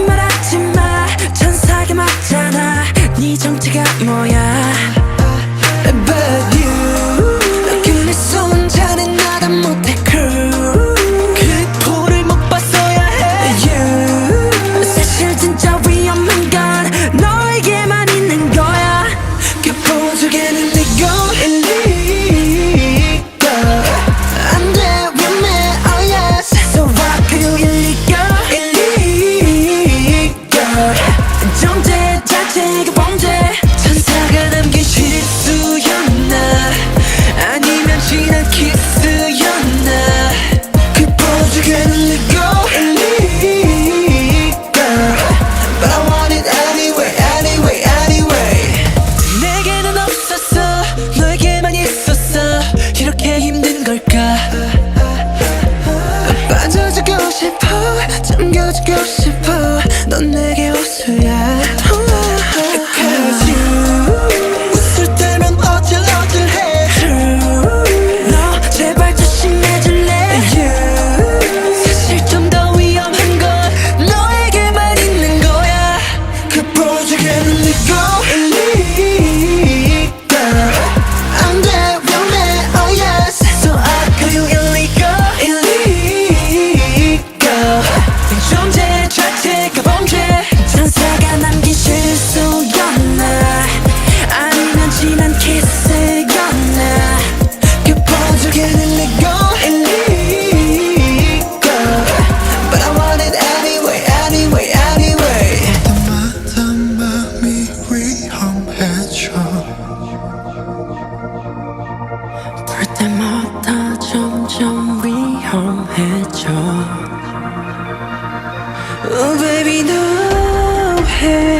거짓말하지마 천사가 맞잖아 네 정체가 뭐야 But you 그래서 혼자는 나가 못해 crew 그 돌을 못 봤어야 해 You 사실 진짜 위험한 건 너에게만 있는 거야 그 보조개는 내고 일리고 안돼 위험해 oh yes So why can you illegal 정제 자체가 범죄 천사가 남긴 실수였나 아니면 지난 키스였나 그 보조개는 legal illegal But I want it anyway anyway anyway 내게는 없었어 너에게만 있었어 이렇게 힘든 걸까 빠져주고 싶어 잠겨주고 싶어 넌 내게 호수야 Cause you 웃을 때면 어질어질해 True 너 제발 조심해줄래 You 사실 좀 더 위험한 건 너에게만 있는 거야 그 보조개는 legal illegal 안돼 위험해 oh yes So I call you illegal 존재 자체가 범죄 천사가 남긴 실수였나 아니면 지난 키스였나 그 보조개는 legal illegal But I want it anyway anyway anyway 때마다 맘이 위험해져 볼 때마다 점점 위험해져 Oh baby no way